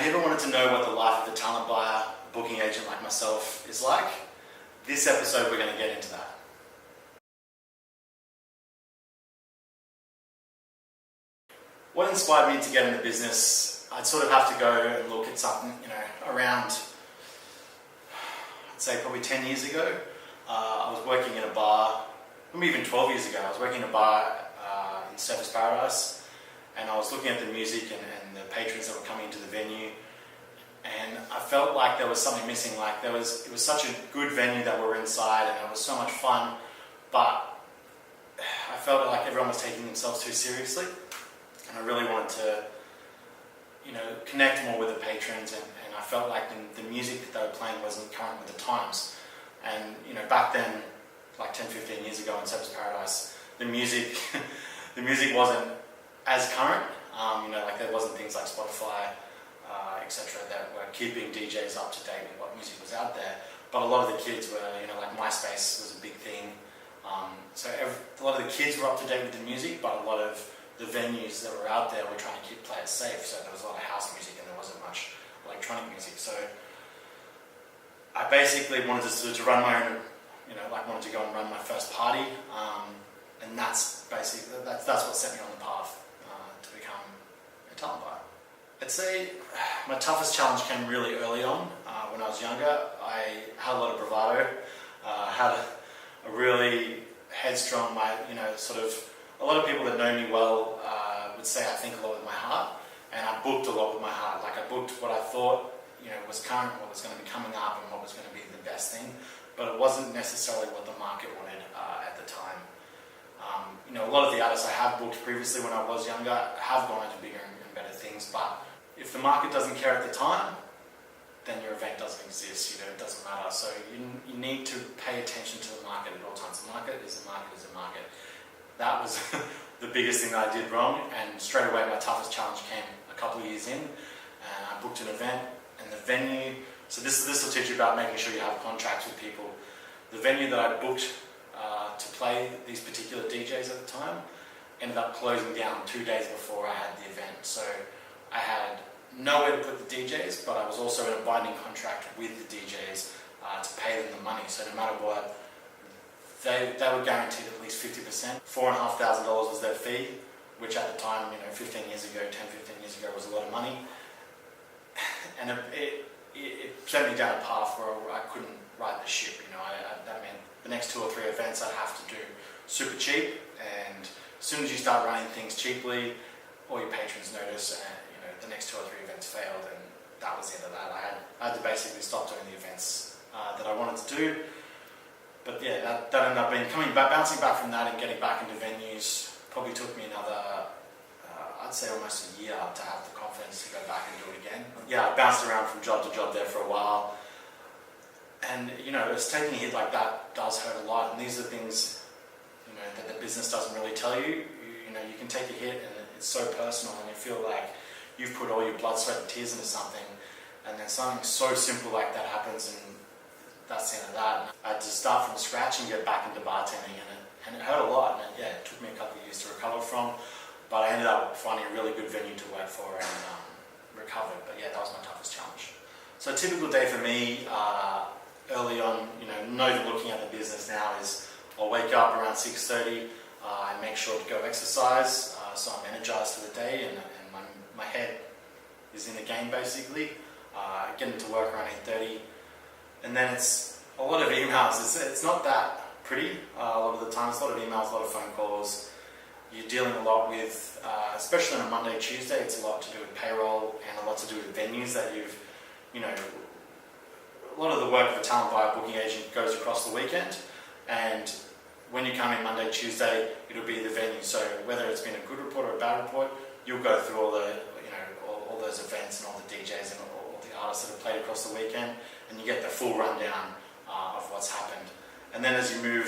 Have you ever wanted to know what the life of a talent buyer, booking agent like myself is like? This episode we're going to get into that. What inspired me to get into business, I'd sort of have to go and look at something, around, I'd say probably 10 years ago. I was working in a bar, maybe even 12 years ago, I was working in a bar in Surfers Paradise, and I was looking at the music and the patrons that were coming into the venue, and I felt like there was something missing. Like it was such a good venue that we were inside, and it was so much fun, but I felt like everyone was taking themselves too seriously, and I really wanted to connect more with the patrons, and I felt like the music that they were playing wasn't current with the times. And back then, like 10-15 years ago in Surfers Paradise, the music wasn't as current. Like there wasn't things like Spotify, etc. that were keeping DJs up to date with what music was out there. But a lot of the kids were, like MySpace was a big thing. So a lot of the kids were up to date with the music, but a lot of the venues that were out there were trying to keep players safe. So there was a lot of house music and there wasn't much electronic music. So I basically wanted to run my own, wanted to go and run my first party, and that's basically that's what set me on the path to become a talent buyer. I'd say my toughest challenge came really early on. When I was younger, I had a lot of bravado, had a really headstrong, a lot of people that know me well would say I think a lot with my heart, and I booked a lot with my heart. Like I booked what I thought was current, what was going to be coming up, and what was going to be the best thing, but it wasn't necessarily what the market wanted at the time. A lot of the artists I have booked previously when I was younger have gone into bigger and better things, but if the market doesn't care at the time, then your event doesn't exist, it doesn't matter. So you need to pay attention to the market at all times. The market is a market is a market. That was the biggest thing that I did wrong, and straight away my toughest challenge came a couple of years in, and I booked an event, and the venue, so this will teach you about making sure you have contracts with people. The venue that I booked to play these particular DJs at the time ended up closing down 2 days before I had the event. So I had nowhere to put the DJs, but I was also in a binding contract with the DJs to pay them the money. So no matter what, they were guaranteed at least 50%. $4,500 was their fee, which at the time, 15 years ago, 10-15 years ago was a lot of money. And it sent me down a path where I couldn't ride the ship. That meant the next 2 or 3 events I'd have to do super cheap, and as soon as you start running things cheaply, all your patrons notice, and the next 2 or 3 events failed, and that was the end of that. I had to basically stop doing the events that I wanted to do. But yeah, that ended up bouncing back from that and getting back into venues probably took me another, I'd say almost a year to have the confidence to go back and do it again. Yeah, I bounced around from job to job there for a while. And, it's taking a hit like that does hurt a lot. And these are things, that the business doesn't really tell you. You can take a hit and it's so personal, and you feel like you've put all your blood, sweat and tears into something, and then something so simple like that happens, and that's the end of that. I had to start from scratch and get back into bartending, and it hurt a lot, and it took me a couple of years to recover from, but I ended up finding a really good venue to work for and recovered. But yeah, that was my toughest challenge. So a typical day for me, early on, looking at the business now is I'll wake up around 6:30, I make sure to go exercise, so I'm energized for the day, and my head is in the game basically. I get into work around 8:30, and then it's a lot of emails. It's not that pretty a lot of the time. It's a lot of emails, a lot of phone calls. You're dealing a lot with, especially on a Monday, Tuesday, it's a lot to do with payroll and a lot to do with venues that you've, a lot of the work of a talent buyer booking agent goes across the weekend, and when you come in Monday, Tuesday, it'll be the venue. So whether it's been a good report or a bad report, you'll go through all the, all those events and all the DJs and all the artists that have played across the weekend, and you get the full rundown of what's happened. And then as you move,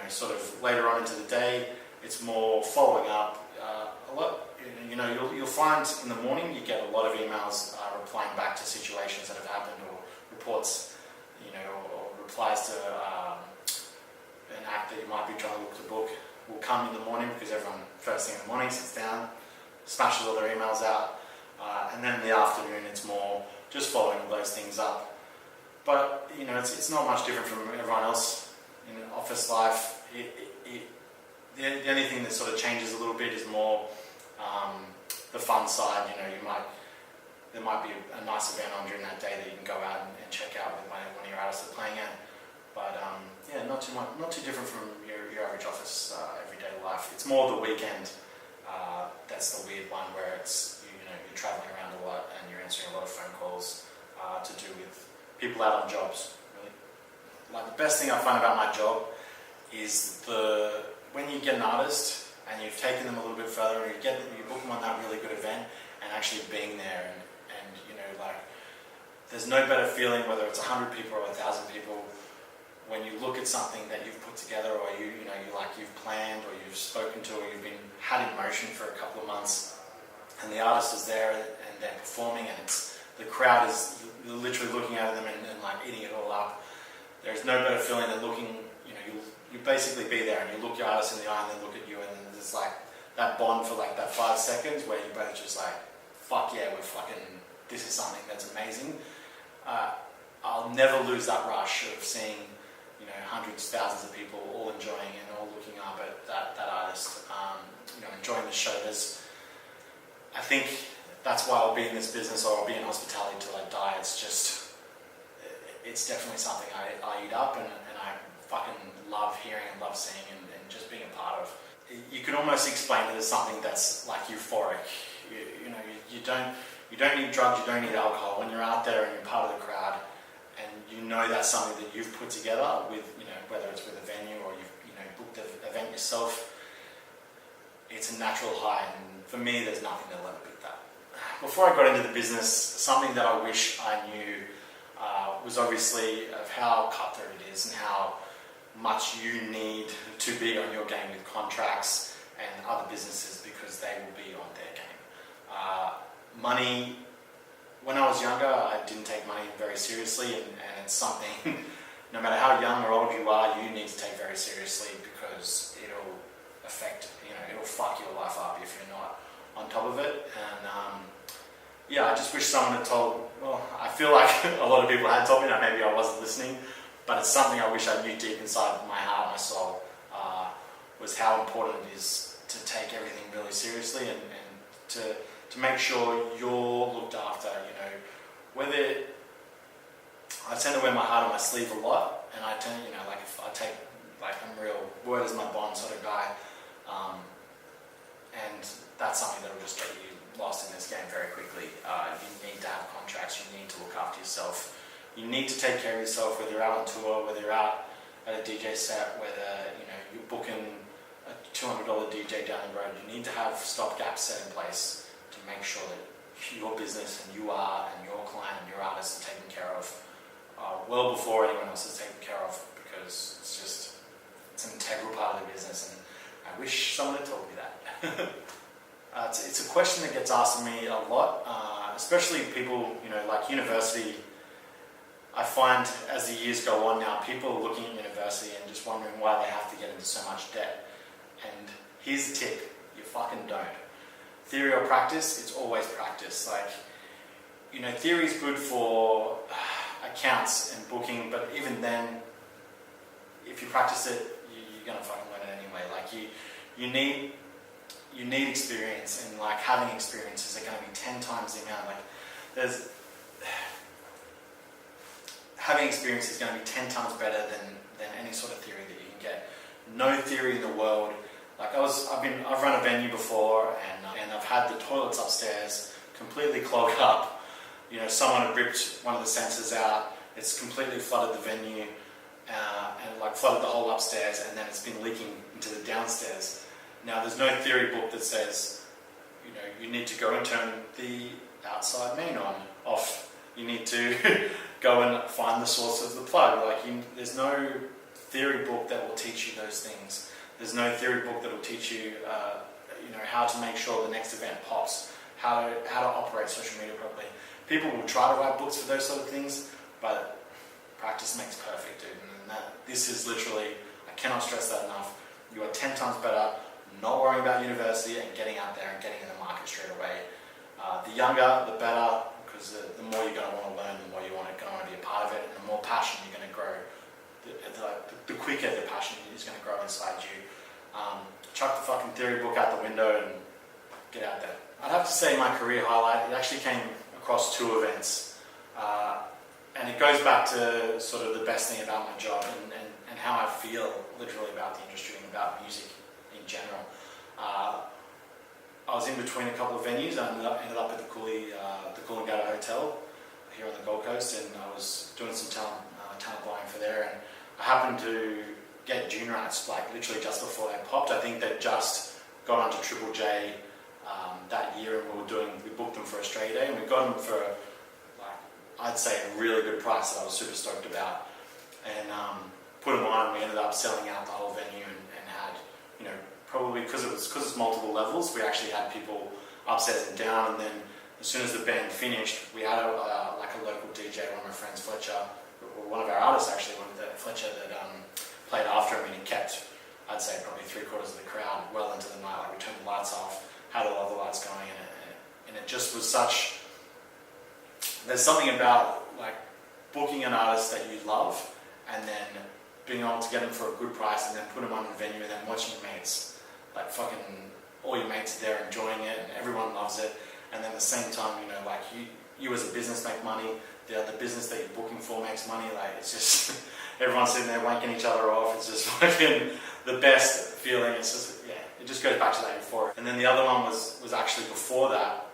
sort of later on into the day, it's more following up. A lot, you'll find in the morning you get a lot of emails replying back to situations that have happened, or reports, or replies to an act that you might be trying to look to book will come in the morning, because everyone first thing in the morning sits down, smashes all their emails out. And then in the afternoon, it's more just following those things up. But, it's not much different from everyone else in office life. The only thing that sort of changes a little bit is more the fun side. There might be a nice event on during that day that you can go out and check out with one of your artists that are playing at. But not too different from your average office everyday life. It's more the weekend that's the weird one, where it's you're traveling around a lot and you're answering a lot of phone calls to do with people out on jobs. Really, like the best thing I find about my job is when you get an artist and you've taken them a little bit further and you book them on that really good event and actually being there and there's no better feeling, whether it's 100 people or 1,000 people, when you look at something that you've put together or you've planned or you've spoken to or you've been had in motion for a couple of months, and the artist is there and they're performing and the crowd is literally looking at them and eating it all up. There's no better feeling than you basically be there and you look your artist in the eye and they look at you, and then there's that bond for that 5 seconds where you both just fuck yeah, this is something that's amazing. I'll never lose that rush of seeing hundreds, thousands of people all enjoying and all looking up at that artist, enjoying the show. I think that's why I'll be in this business, or I'll be in hospitality till I die. It's definitely something I eat up and I fucking love hearing and love seeing and just being a part of. You can almost explain it as something that's euphoric. You don't need drugs, you don't need alcohol. When you're out there and you're part of the crowd and that's something that you've put together with, whether it's with a venue or you've booked the event yourself, it's a natural high, and for me there's nothing that'll ever beat that. Before I got into the business, something that I wish I knew was obviously of how cutthroat it is and how much you need to be on your game with contracts and other businesses, because they will be on their game. Money, when I was younger, I didn't take money very seriously, and it's something, no matter how young or old you are, you need to take very seriously, because it'll affect, it'll fuck your life up if you're not on top of it. And I just wish someone had I feel like a lot of people had told me that, maybe I wasn't listening, but it's something I wish I knew deep inside my heart, my soul, was how important it is to take everything really seriously and to make sure you're looked after. Whether I tend to wear my heart on my sleeve a lot, and I tend, if I take, I'm real word is my bond sort of guy, and that's something that will just get you lost in this game very quickly. You need to have contracts, you need to look after yourself, you need to take care of yourself, whether you're out on tour, whether you're out at a DJ set, whether you're booking a $200 DJ down the road. You need to have stopgaps set in place to make sure that your business and you are and your client and your artist are taken care of well before anyone else is taken care of, because it's an integral part of the business, and I wish someone had told me that. It's a question that gets asked of me a lot, especially people, like university. I find as the years go on now, people are looking at university and just wondering why they have to get into so much debt. And here's the tip, you fucking don't. Theory or practice, it's always practice. Theory is good for accounts and booking, but even then, if you practice it, you're gonna fucking learn it anyway. You need experience, and having experiences are gonna be 10 times the amount. Having experience is going to be 10 times better than any sort of theory that you can get. No theory in the world. I've run a venue before, and I've had the toilets upstairs completely clogged up. Someone had ripped one of the sensors out. It's completely flooded the venue, and flooded the whole upstairs, and then it's been leaking into the downstairs. Now, there's no theory book that says, you need to go and turn the outside main off. You need to go and find the source of the plug. There's no theory book that will teach you those things. There's no theory book that will teach you, how to make sure the next event pops, how to operate social media properly. People will try to write books for those sort of things, but practice makes perfect, dude. And this is literally, I cannot stress that enough. You are 10 times better not worrying about university and getting out there and getting in the market straight away. The younger, the better, because the more you're going to want to learn, the more you want to be a part of it, and the more passion you're going to grow. The quicker the passion is going to grow inside you. Chuck the fucking theory book out the window and get out there. I'd have to say my career highlight, it actually came across 2 events. And it goes back to sort of the best thing about my job and how I feel literally about the industry and about music in general. I was in between a couple of venues. I ended up at the Coolangatta Hotel here on the Gold Coast, and I was doing some talent buying for there, and I happened to get junior acts like literally just before they popped. I think they just got onto Triple J that year, and we booked them for Australia Day, and we got them for I'd say a really good price that I was super stoked about, and put them on, and we ended up selling out the whole venue and had, probably because it's multiple levels, we actually had people upstairs and down, and then as soon as the band finished, we had a local DJ, one of my friends, Fletcher, one of our artists actually, Fletcher, that played after him, and he kept, I'd say, probably 3/4 of the crowd well into the night. Like, we turned the lights off, had all the lights going, and it just was such. There's something about like booking an artist that you love, and then being able to get them for a good price, and then put them on a venue, and then watching your mates, like fucking all your mates are there enjoying it, and everyone loves it, and then at the same time, like you as a business make money, the business that you're booking for makes money. Like, it's just everyone's sitting there wanking each other off. It's just fucking the best feeling. It's just, it just goes back to that euphoria. And then the other one was actually before that,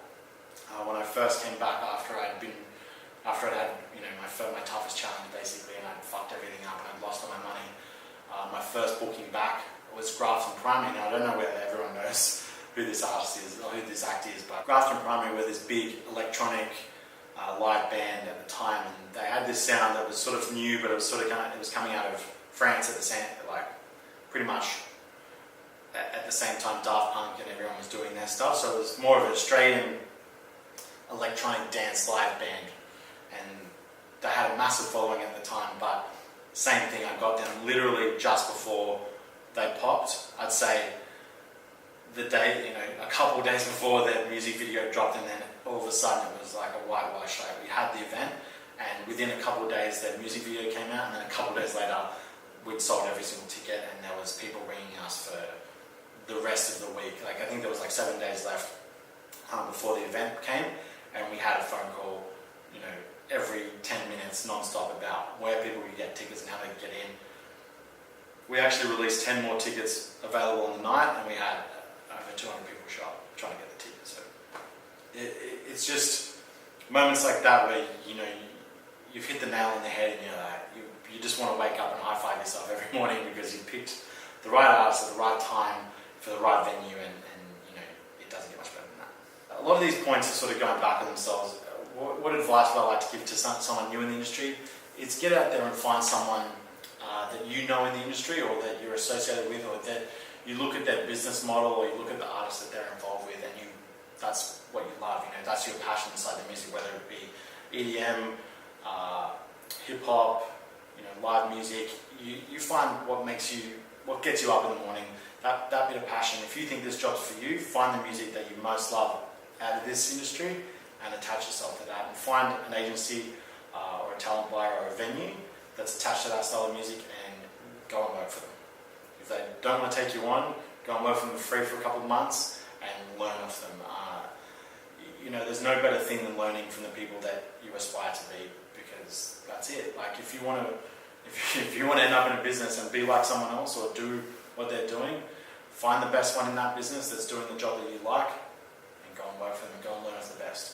when I first came back after I'd had my toughest challenge basically, and I'd fucked everything up and I'd lost all my money. My first booking back was Grafton Primary. Now, I don't know whether everyone knows who this artist is or who this act is, but Grafton Primary were this big electronic live band at the time, and they had this sound that was sort of new, but it was coming out of France at the same, pretty much at the same time Daft Punk and everyone was doing their stuff, so it was more of an Australian electronic dance live band, and they had a massive following at the time. But same thing, I got them literally just before they popped. I'd say the day, a couple of days before the music video dropped, and then all of a sudden it was like a whitewash. Like, we had the event, and within a couple of days the music video came out, and then a couple of days later we'd sold every single ticket, and there was people ringing us for the rest of the week. Like, I think there was 7 days left before the event came, and we had a phone call, every 10 minutes non-stop about where people could get tickets and how they could get in. We actually released 10 more tickets available on the night, and we had over 200 people show up trying to get the tickets. So it's just moments like that where you've hit the nail on the head, and you just want to wake up and high-five yourself every morning because you picked the right artist at the right time for the right venue, and it doesn't get much better than that. A lot of these points are sort of going back on themselves. What advice would I like to give to someone new in the industry? It's get out there and find someone that you know in the industry, or that you're associated with, or that you look at their business model, or you look at the artists that they're involved with, and that's what you love. That's your passion inside the music, whether it be EDM, hip hop, live music. You find what gets you up in the morning. That bit of passion. If you think this job's for you, find the music that you most love out of this industry and attach yourself to that, and find an agency or a talent buyer or a venue that's attached to that style of music, and go and work for them. If they don't want to take you on, go and work for them for free for a couple of months and learn off them. There's no better thing than learning from the people that you aspire to be, because that's it. Like, if you want to end up in a business and be like someone else, or do what they're doing, find the best one in that business that's doing the job that you like, and go and work for them, and go and learn as the best.